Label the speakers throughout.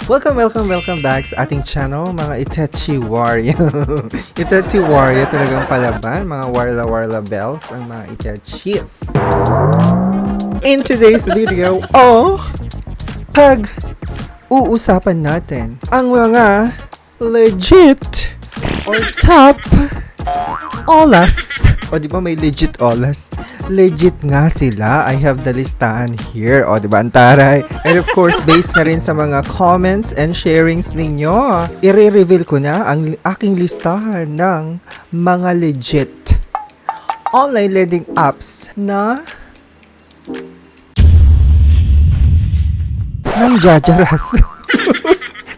Speaker 1: Welcome back sa ating channel, mga Itachi Warrior. Itachi Warrior talagang palaban, mga warla bells ang mga Itachis. In today's video, uusapan natin ang mga legit or top olas. O di ba may legit olas? Legit nga sila. I have the listahan here. O di ba ang taray? And of course, based na rin sa mga comments and sharings ninyo, i-reveal ko na ang aking listahan ng mga legit online lending apps na nangjajaras.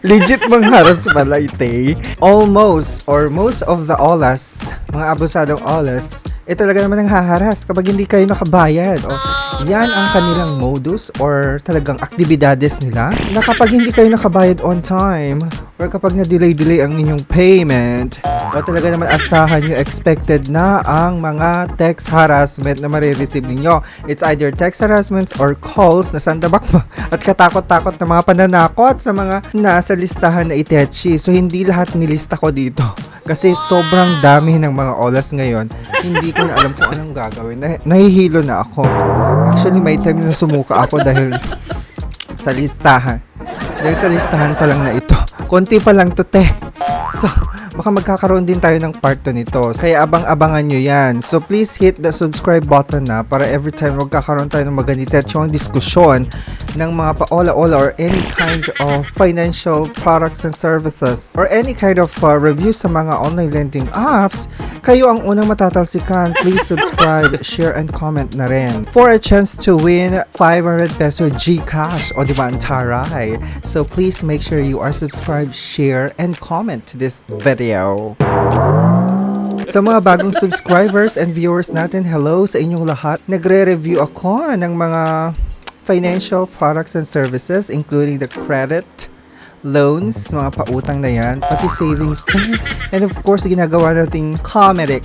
Speaker 1: Legit mangharas pala ite. Almost or most of the olas, mga abusadong olas, talaga naman ang haharas kapag hindi kayo nakabayad. Yan ang kanilang modus or talagang aktibidades nila na kapag hindi kayo nakabayad on time or kapag na-delay ang inyong payment talaga naman asahan nyo, expected na ang mga text harassment na marireceive ninyo. It's either text harassments or calls na sandabak pa at katakot-takot na mga pananakot sa mga nasa listahan na Itachi. So hindi lahat nilista ko dito kasi sobrang dami ng mga olas ngayon. Hindi ko na alam kung anong gagawin. Nahihilo na ako. Actually, may time na sumuka ako dahil sa listahan. Dahil sa listahan pa lang na ito. Konti pa lang to, te. So, baka magkakaroon din tayo ng part 2 nito. Kaya abang-abangan nyo yan. So, please hit the subscribe button na para every time magkakaroon tayo ng maganitetsong diskusyon ng mga paola-ola or any kind of financial products and services or any kind of reviews sa mga online lending apps, kayo ang unang matatalsikan. Please subscribe, share, and comment na rin for a chance to win 500 peso GCash. O diba ang taray? So, please make sure you are subscribed, share, and comment to this video. Sa mga bagong subscribers and viewers natin, hello sa inyong lahat. Nagre-review ako ng mga financial products and services including the credit, loans, mga pautang na yan, pati savings to. And of course, ginagawa nating comedic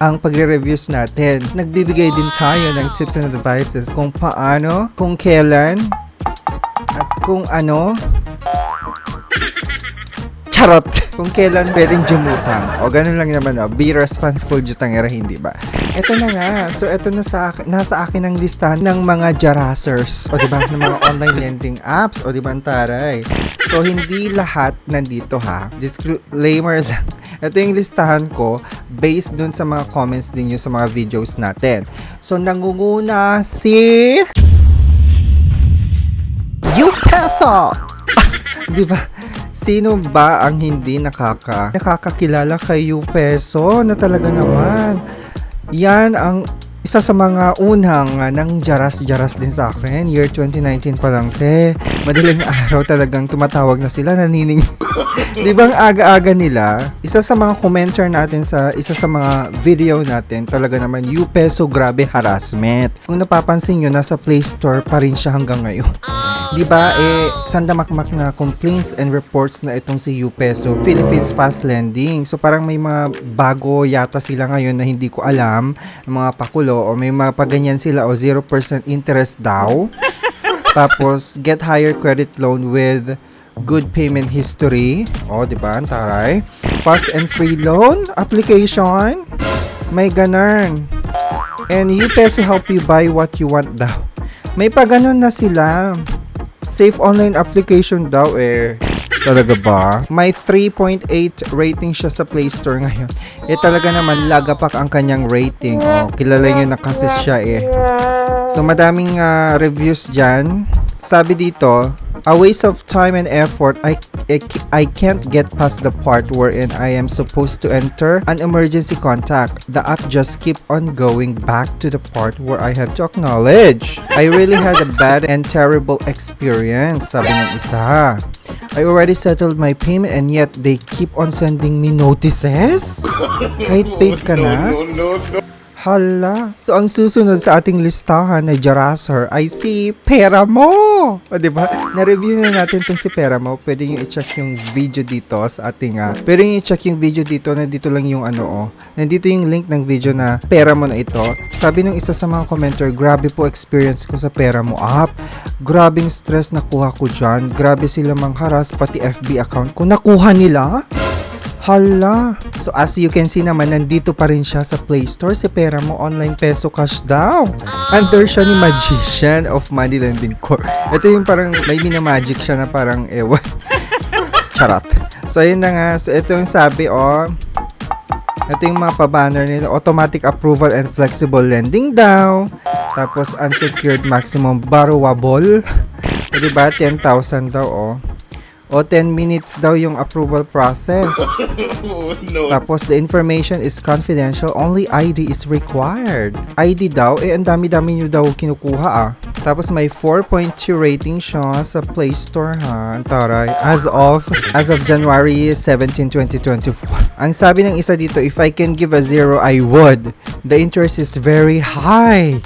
Speaker 1: ang pagre-reviews natin. Nagbibigay din tayo ng tips and advices kung paano, kung kailan, at kung ano, charot! Kung kailan pwedeng jumutang. O ganun lang naman, be responsible jutangera, hindi ba? Ito na nga. So, ito na nasa akin ang listahan ng mga jarasers. O diba? Ng mga online lending apps. O diba, antaray? So, hindi lahat nandito ha. Disclaimer lang. Ito yung listahan ko based dun sa mga comments ninyo sa mga videos natin. So, nangunguna si YouPeso! Diba? Sino ba ang hindi nakakakilala kay YouPeso na talaga naman? Yan ang isa sa mga unang nang jaras-jaras din sa akin. Year 2019 pa lang, te. Madaling araw talagang tumatawag na sila, nanining. Di ba ang aga-aga nila? Isa sa mga commenter natin sa isa sa mga video natin, talaga naman YouPeso, grabe harassment. Kung napapansin nyo, nasa Play Store pa rin siya hanggang ngayon. Di ba, sandamakmak na complaints and reports na itong si YouPeso, Philippines Fast Lending. So parang may mga bago yata sila ngayon na hindi ko alam, mga pakulo, o may mga paganyan sila o 0% interest daw. Tapos, get higher credit loan with good payment history. O, di ba? Taray. Fast and free loan application. May ganun. And YouPeso help you buy what you want daw. May pa ganun na sila. Safe online application daw Talaga ba? May 3.8 rating siya sa Play Store ngayon. Talaga naman lagapak ang kanyang rating. Kilala nyo na kasi siya So madaming reviews dyan. Sabi dito, a waste of time and effort. I can't get past the part wherein I am supposed to enter an emergency contact. The app just keep on going back to the part where I have to acknowledge. I really had a bad and terrible experience, sabi ng isa. I already settled my payment and yet they keep on sending me notices? Kahit paid ka na? Hala. So, ang susunod sa ating listahan na jaraser ay si Peramo. O, diba? Na-review na natin itong si Peramo. Pwede nyo i-check yung video dito sa ating, pwede nyo i-check yung video dito. Nandito lang yung nandito yung link ng video na Peramo na ito. Sabi nung isa sa mga commenter, grabe po experience ko sa Peramo app. Grabing stress nakuha ko dyan. Grabe sila mangharas, pati FB account ko. Nakuha nila? Hala. So as you can see naman, nandito pa rin siya sa Play Store. Si pera mo, online peso cash daw. Under siya ni Magician of Money Lending Corp. Ito yung parang may minamagic siya na parang ewan. Charot. So ayun na nga. So ito yung sabi ito yung mga pa-banner nila. Automatic approval and flexible lending daw. Tapos unsecured maximum borrowable. O diba? 10,000 daw O 10 minutes daw yung approval process.
Speaker 2: No.
Speaker 1: Tapos the information is confidential. Only ID is required. ID daw, ang dami-dami nyo daw kinukuha Tapos may 4.2 rating siya sa Play Store Ang taray. As of January 17, 2024. Ang sabi ng isa dito, if I can give a 0, I would. The interest is very high.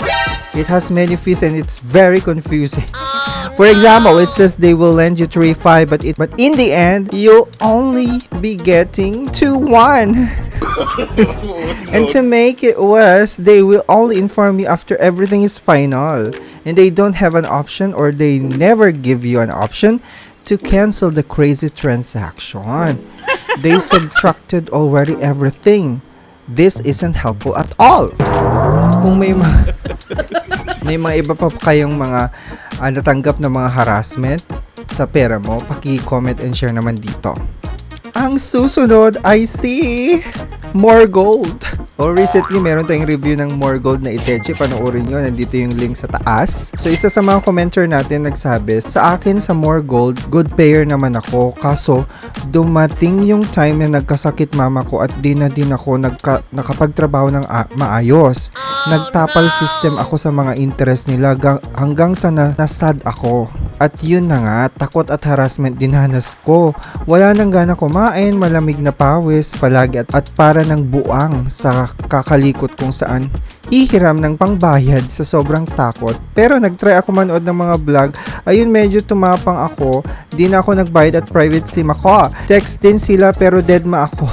Speaker 1: It has many fees and it's very confusing. For example, it says they will lend you 3.5 but in the end, you'll only be getting 2.1. And to make it worse, they will only inform you after everything is final. And they don't have an option or they never give you an option to cancel the crazy transaction. They subtracted already everything. This isn't helpful at all. Kung may mga iba pa kayong mga natanggap na mga harassment sa pera mo, paki-comment and share naman dito. Ang susunod ay si More Gold. Recently, meron tayong review ng More Gold na Itechi. Panoorin nyo, nandito yung link sa taas. So, isa sa mga commenter natin nagsabi, sa akin sa More Gold, good payer naman ako. Kaso, dumating yung time na nagkasakit mama ko at di na din ako nakapagtrabaho ng maayos. Nagtapal system ako sa mga interest nila hanggang sa nasad ako. At yun na nga, takot at harassment dinanas ko. Wala nang gana kumain, malamig na pawis, palagi at para ng buang sa kakalikot kung saan hihiram ng pangbayad sa sobrang takot. Pero nagtry ako manood ng mga vlog, ayun medyo tumapang ako, di na ako nagbayad at private sim ako. Text din sila pero deadma ako.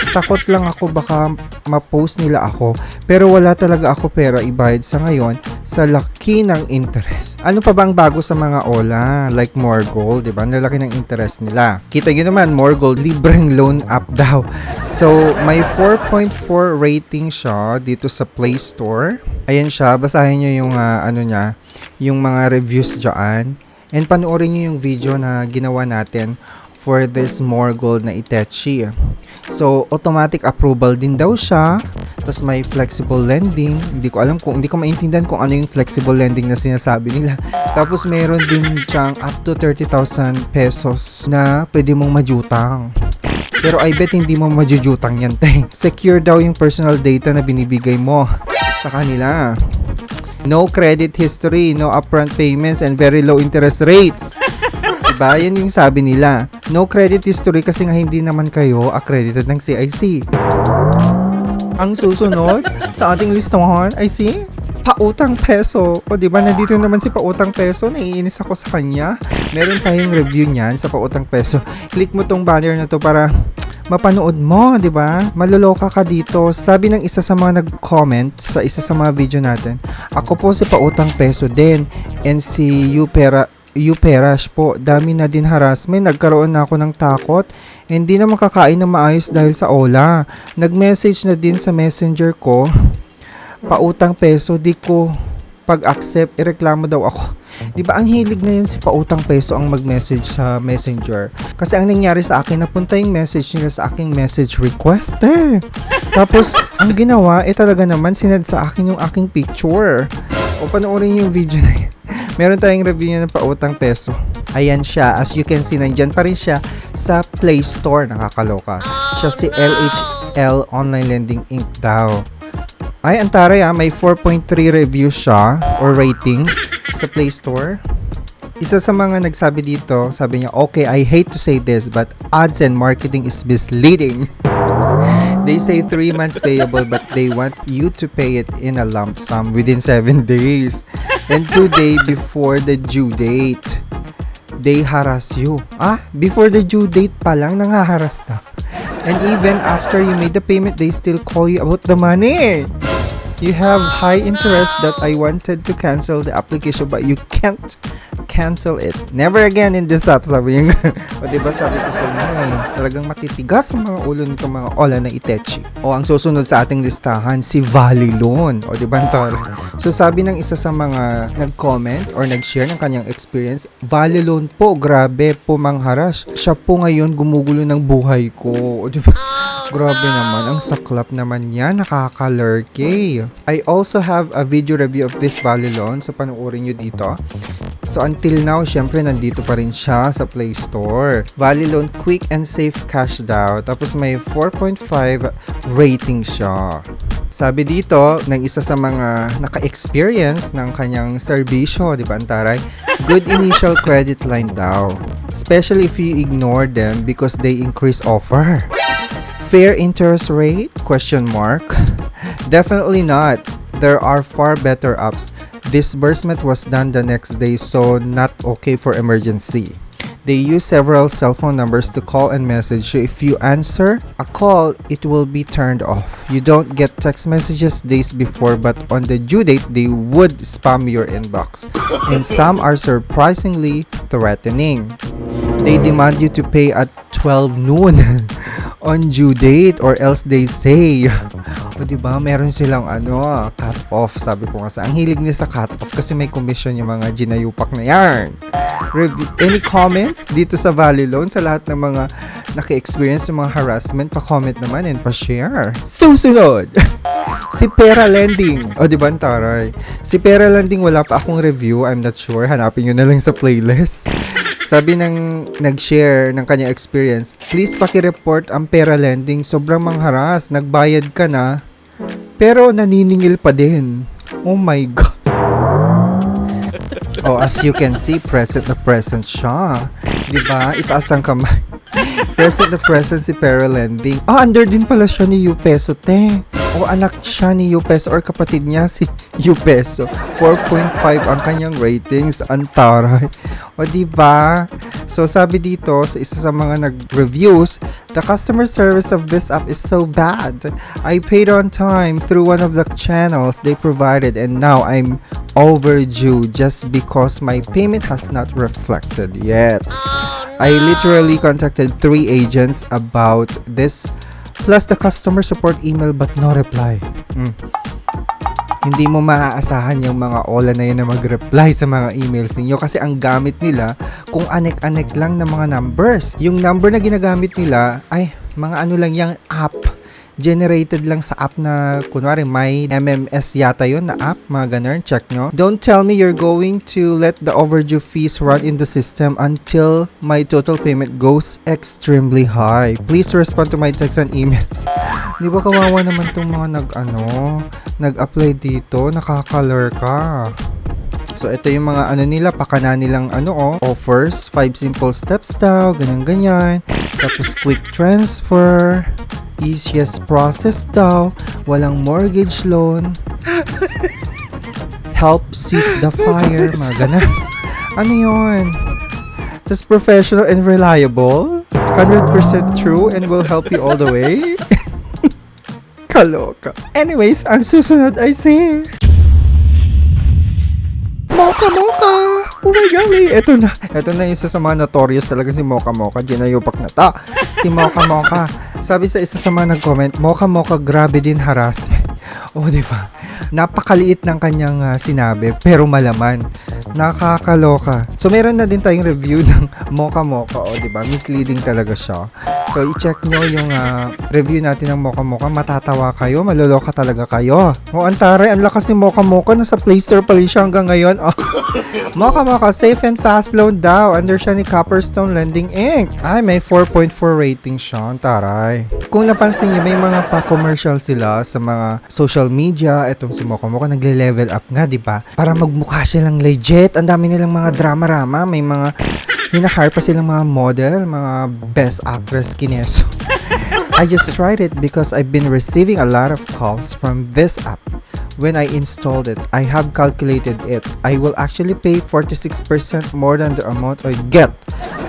Speaker 1: Takot lang ako baka ma-post nila ako pero wala talaga ako pera ibayad sa ngayon sa laki ng interest. Ano pa bang bago sa mga Ola? Like More Gold, diba? Ang lalaki ng interest nila. Kita nyo naman, More Gold, libreng loan app daw. So, may 4.4 rating siya dito sa Play Store. Ayan siya, basahin nyo yung yung mga reviews dyan. And panoorin nyo yung video na ginawa natin for this More Gold na Itechi. So, automatic approval din daw siya. Tapos may flexible lending. Hindi ko maintindihan kung ano yung flexible lending na sinasabi nila. Tapos meron din siyang up to 30,000 pesos na pwede mong majutang. Pero I bet hindi mo majujutang yan, te. Secure daw yung personal data na binibigay mo sa kanila. No credit history, no upfront payments, and very low interest rates. Diba? Yan yung sabi nila. No credit history kasi nga hindi naman kayo accredited ng CIC. Ang susunod sa ating listahan ay si Pautang Peso. O diba, nandito naman si Pautang Peso. Naiinis ako sa kanya. Meron tayong review niyan sa Pautang Peso. Click mo tong banner na to para mapanood mo, diba? Maloloka ka dito. Sabi ng isa sa mga nag-comment sa isa sa mga video natin, ako po si Pautang Peso din. And si Uperash po, dami na din harassment, nagkaroon na ako ng takot, hindi na makakain ng maayos dahil sa Ola. Nag-message na din sa messenger ko, Pautang Peso, di ko pag-accept, ireklamo daw ako. Di ba ang hilig ngayon si Pautang Peso ang mag-message sa messenger? Kasi ang nangyari sa akin, napunta yung message nila sa aking message request Tapos, ang ginawa, talaga naman sinend sa akin yung aking picture. O panoorin yung video na yun. Meron tayong review niya ng Pautang Peso. Ayan siya. As you can see, nandyan pa rin siya sa Play Store. Nakakaloka. Siya si LHL Online Lending Inc. daw. Ay, ang taray may 4.3 reviews siya or ratings sa Play Store. Isa sa mga nagsabi dito, sabi niya, okay, I hate to say this, but ads and marketing is misleading. They say 3 months payable but they want you to pay it in a lump sum within 7 days. And 2 days before the due date, they harass you. Before the due date pa lang, nangaharas na. And even after you made the payment, they still call you about the money. You have high interest that I wanted to cancel the application but you can't cancel it. Never again in this app, sabi niya. O diba sabi ko sa inyo, talagang matitigas ang mga ulo nitong mga Ola na Itechi. O ang susunod sa ating listahan, si Valley Loan. O diba, Tor? So sabi ng isa sa mga nag-comment or nag-share ng kanyang experience, Valley Loan po, grabe po mangharas. Siya po ngayon gumugulo ng buhay ko. O diba? Grabe naman, ang saklap naman niya, nakakalurky. I also have a video review of this Valley Loan, so panoorin nyo dito. So until now, syempre nandito pa rin siya sa Play Store. Valley Loan quick and safe cash daw. Tapos may 4.5 rating siya. Sabi dito, ng isa sa mga naka-experience ng kanyang serbisyo, di ba, Antaray? Good initial credit line daw. Especially if you ignore them because they increase offer. Fair interest rate? Question mark. Definitely not. There are far better apps. Disbursement was done the next day, so not okay for emergency. They use several cell phone numbers to call and message, so if you answer a call, it will be turned off. You don't get text messages days before, but on the due date, they would spam your inbox. And some are surprisingly threatening. They demand you to pay at 12 noon on due date or else they say. O diba, meron silang cut off. Sabi ko nga ang hilig niya sa cut off kasi may commission yung mga ginayupak na yan. Any comments dito sa Valley Loan sa lahat ng mga naka-experience ng mga harassment? Pa-comment naman and pa-share. Susunod! Si Pera Lending. O diba, Taray? Si Pera Lending, wala pa akong review. I'm not sure. Hanapin nyo na lang sa playlist. Sabi ng nag-share ng kanyang experience, please paki-report ang Pera Lending. Sobrang mangharas. Nagbayad ka na, pero naniningil pa din. Oh my God. Oh, as you can see, present na present siya. Diba? Itaas ang kamay. Present na present si Pera Lending. Under din pala siya ni Upeso, te. O anak siya ni Upeso or kapatid niya si Upeso. 4.5 ang kanyang ratings. Antaray. O diba? So sabi dito sa isa sa mga nag-reviews, the customer service of this app is so bad. I paid on time through one of the channels they provided and now I'm overdue just because my payment has not reflected yet. I literally contacted 3 agents about this plus the customer support email but no reply. Hindi mo maaasahan yung mga Ola na yun na mag-reply sa mga emails ninyo kasi ang gamit nila kung anek-anek lang ng mga numbers. Yung number na ginagamit nila ay mga lang yung app. Generated lang sa app na kunwari may MMS yata yun na app, mga ganun, check nyo. Don't tell me you're going to let the overdue fees run in the system until my total payment goes extremely high. Please respond to my text and email. Di ba kawawa naman tong mga nag-apply dito, nakakalur ka. So ito yung mga nila, pakana nilang offers, 5 simple steps daw, ganyan-ganyan. Tapos quick transfer, easiest process daw, walang mortgage loan, help cease the fire, mga ganun. Ano yun? Tapos professional and reliable, 100% true and will help you all the way. Kaloka. Anyways, ang susunod ay si Mocha Mocha! Oh my golly! Ito na isa sa mga notorious talaga si Mocha Mocha. Ginayupak na ta. Si Mocha Mocha. Sabi sa isa sa mga nag-comment, Mocha Mocha, grabe din harassment. Oh, diba? Napakaliit ng kanyang sinabi, pero malaman. Nakakaloka. So, meron na din tayong review ng Mocha Mocha. Oh, diba? Misleading talaga siya. So, i-check nyo yung review natin ng Mocha Mocha. Matatawa kayo. Maloloka talaga kayo. Oh, Antaray, ang lakas ni Mocha Mocha. Nasa Play Store pa rin siya hanggang ngayon. Oh. Mocha Mocha, safe and fast loan daw. Under siya ni Copperstone Lending Inc. Ay, may 4.4 rating siya. Antaray. Kung napansin nyo, may mga pa-commercial sila sa mga social media. Etong si Mocha Mocha, nagle-level up nga, diba? Para magmukha silang legit. Ang dami nilang mga drama-rama. May mga hinahire pa silang mga model, mga best actress kineso. I just tried it because I've been receiving a lot of calls from this app. When I installed it, I have calculated it. I will actually pay 46% more than the amount I get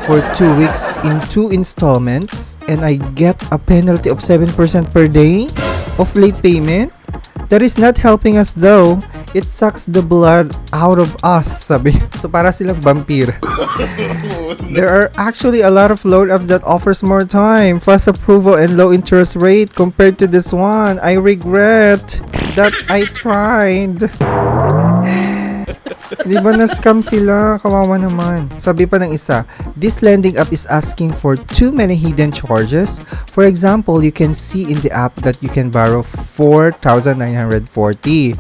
Speaker 1: for 2 weeks in 2 installments, and I get a penalty of 7% per day of late payment. That is not helping us though. It sucks the blood out of us, sabi. So para silang vampire. There are actually a lot of loan apps that offers more time, fast approval, and low interest rate compared to this one. I regret that I tried. Di ba na-scam sila? Kawawa naman. Sabi pa ng isa, this lending app is asking for too many hidden charges. For example, you can see in the app that you can borrow 4,940.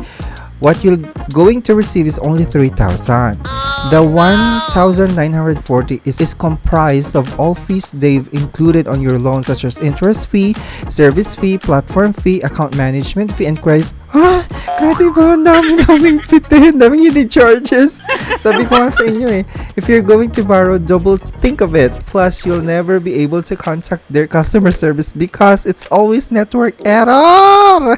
Speaker 1: What you're going to receive is only 3,000. The 1,940 is comprised of all fees they've included on your loan, such as interest fee, service fee, platform fee, account management fee, and credit. Ha? Credit ba? Ang daming fitin. Daming hidden charges. Sabi ko nga sa inyo if you're going to borrow, double think of it. Plus, you'll never be able to contact their customer service because it's always network error.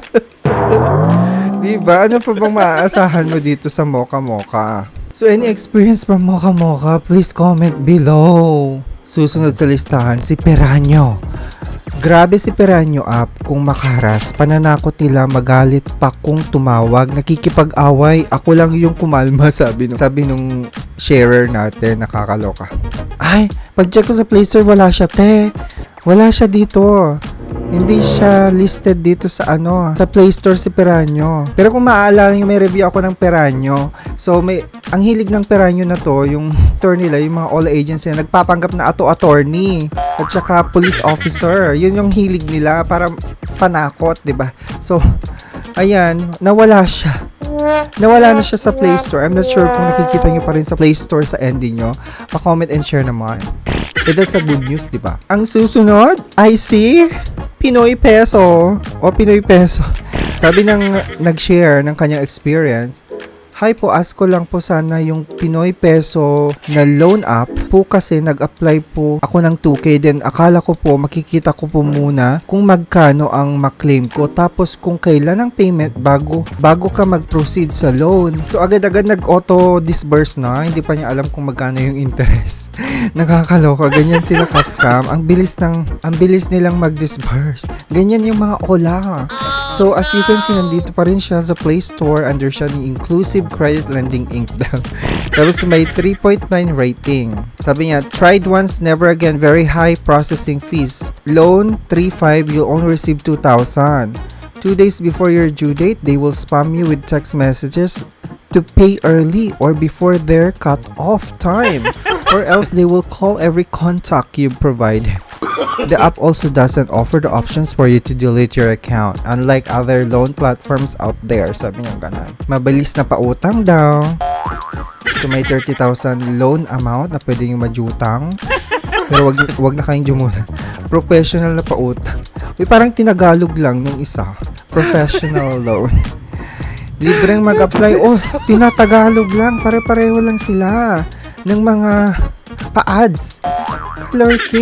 Speaker 1: Diba? Ano pa bang maaasahan mo dito sa Mocha Mocha? So, any experience from Mocha Mocha, please comment below. Susunod sa listahan, si Piranyo. Grabe si Piranyo app kung makaras. Pananakot nila, magalit pa kung tumawag. Nakikipag-away. Ako lang yung kumalma, sabi nung sharer natin. Nakakaloka. Ay, pag-check ko sa Play Store, wala siya, te. Wala siya dito. Hindi siya listed dito sa sa Play Store si Piranyo. Pero kung maaalala nyo, may review ako ng Piranyo. So, ang hilig ng Piranyo na to, yung tour nila, yung mga all agents na nagpapanggap na attorney at saka police officer. Yun yung hilig nila para panakot, 'di ba? So, ayan, nawala siya. Nawala na siya sa Play Store. I'm not sure kung nakikita nyo pa rin sa Play Store sa ending nyo. Pa-comment and share naman. That's a good news, di ba? Ang susunod, I see Pinoy Peso o Pinoy Peso. Sabi ng nag-share ng kanyang experience, hi po, ask ko lang po sana yung Pinoy Peso na loan app po kasi nag-apply po ako ng 2K then akala ko po makikita ko po muna kung magkano ang maklaim ko tapos kung kailan ang payment bago ka mag-proceed sa loan. So agad-agad nag-auto disburse na, hindi pa niya alam kung magkano yung interest. Nakakaloka, ganyan sila ka-scam. Ang bilis nilang mag-disburse. Ganyan yung mga ola. So as you can see, nandito pa rin siya sa Play Store under siya ni Inclusive Credit Lending Inc. Tapos may 3.9 rating. Sabi niya, tried once, never again, very high processing fees. Loan 3.5, you'll only receive 2,000. 2 days before your due date, they will spam you with text messages to pay early or before their cut-off time. Or else they will call every contact you provide. The app also doesn't offer the options for you to delete your account, unlike other loan platforms out there. Sabi niya ganun. Mabilis na pautang daw. So may 30,000 loan amount na pwede yung majutang. Pero wag na kayong jumuna. Professional na pautang. Uy, parang tinagalog lang nung isa. Professional loan. Libreng mag-apply. Oh, tinatagalog lang. Pare-pareho lang sila ng mga pa-ads. Color K.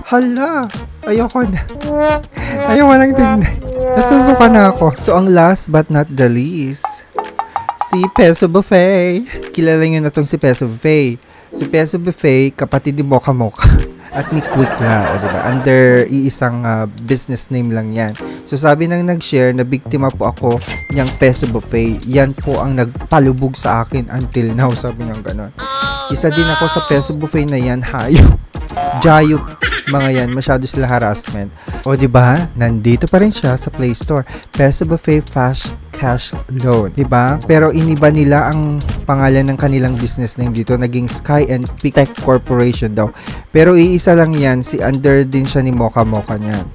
Speaker 1: Hala. Ayoko na. Ayoko nang tingnan. Nasusuka na ako. So, ang last but not the least, si Peso Buffet. Kilala nyo na tong si Peso Buffet. Si Peso Buffet, kapatid ni Mocha Mocha. At ni Quickla, diba? Under iisang business name lang yan. So sabi nang nag-share na biktima po ako niyang Peso Buffet. Yan po ang nagpalubog sa akin until now. Sabi niyang ganon. Isa din ako sa Peso Buffet na yan. Hayop. Jayop. Mga yan. Masyado sila harassment. O diba? Nandito pa rin siya sa Play Store. Peso Buffet Fast Cash Loan. Diba? Pero iniba nila ang pangalan ng kanilang business name dito. Naging Sky and Peak Tech Corporation daw. Pero iisa lang yan. Si under din siya ni Mocha Mocha niyan.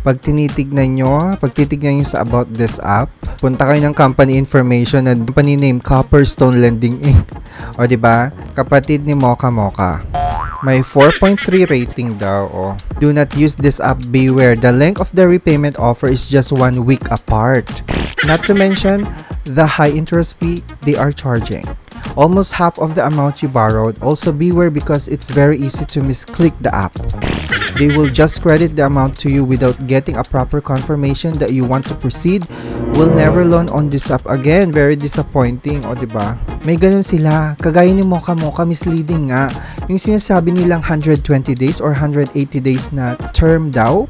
Speaker 1: Pag titignan nyo sa about this app, punta kayo ng company information at company name Copperstone Lending Inc. O diba? Kapatid ni Mocha Mocha. May 4.3 rating daw. Oh. Do not use this app. Beware. The length of the repayment offer is just 1 week apart. Not to mention the high interest fee they are charging. Almost half of the amount you borrowed. Also beware because it's very easy to misclick the app. They will just credit the amount to you without getting a proper confirmation that you want to proceed. Will never loan on this app again. Very disappointing. O diba? May ganun sila. Kagaya ni Mocha Mocha, misleading nga. Yung sinasabi nilang 120 days or 180 days na term daw,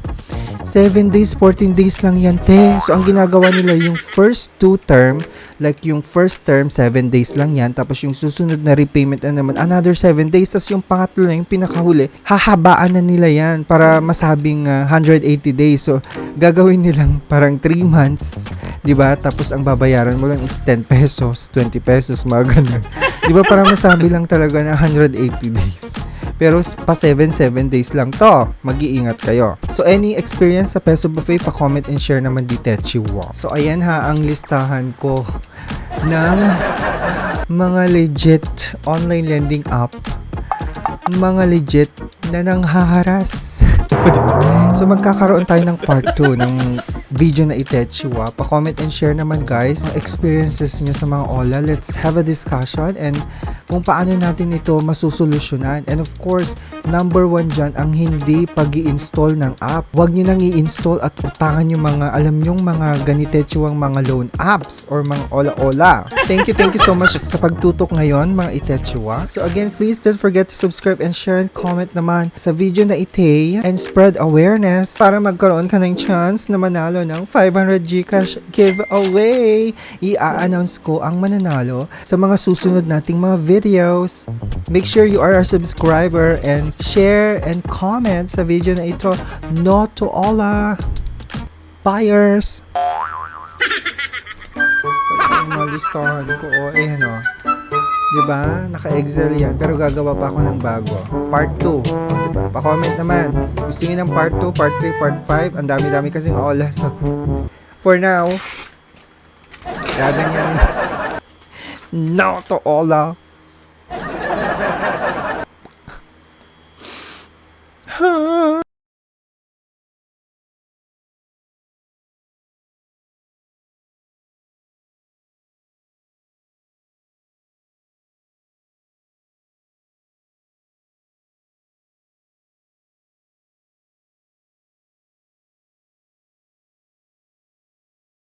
Speaker 1: 7 days, 14 days lang yan, te. So, ang ginagawa nila yung first 2 term, like yung first term, 7 days lang yan. Tapos yung susunod na repayment na naman, another 7 days. Tapos yung pangatlo na, yung pinakahuli, hahabaan na nila yan para masabing 180 days. So, gagawin nilang parang 3 months, di ba? Tapos ang babayaran mo lang is 10 pesos, 20 pesos, mga ganun. Di ba? Para masabi lang talaga na 180 days. Pero pa 7 days lang to. Mag-iingat kayo. So, any experience sa Peso Buffet, pa-comment and share naman di Techiwa. So, ayan ha, ang listahan ko ng mga legit online lending app. Mga legit na nanghaharas. So, magkakaroon tayo ng part 2 ng video na Itechiwa. Pa-comment and share naman guys ang experiences nyo sa mga OLA. Let's have a discussion and kung paano natin ito masusolusyonan. And of course, number 1 dyan, ang hindi pag-i-install ng app. Huwag nyo nang i-install at utangan yung mga, alam yung mga ganitechiwang mga loan apps or mga OLA-OLA. Thank you so much sa pagtutok ngayon, mga Itechiwa. So again, please don't forget to subscribe and share and comment naman sa video na ite and spread awareness para magkaroon ka ng chance na manalo ng 500 Gcash giveaway. I-announce ko ang mananalo sa mga susunod nating mga videos. Make sure you are a subscriber and share and comment sa video na ito. No to all buyers. Malistahan ko. Ano. Diba? Naka-Excel yan. Pero gagawa pa ako ng bago. Part 2. Diba? Pa-comment naman. Gusto nyo ng part 2, part 3, part 5. Ang dami-dami kasing ola. So, for now, gaganyan yun. No to ola.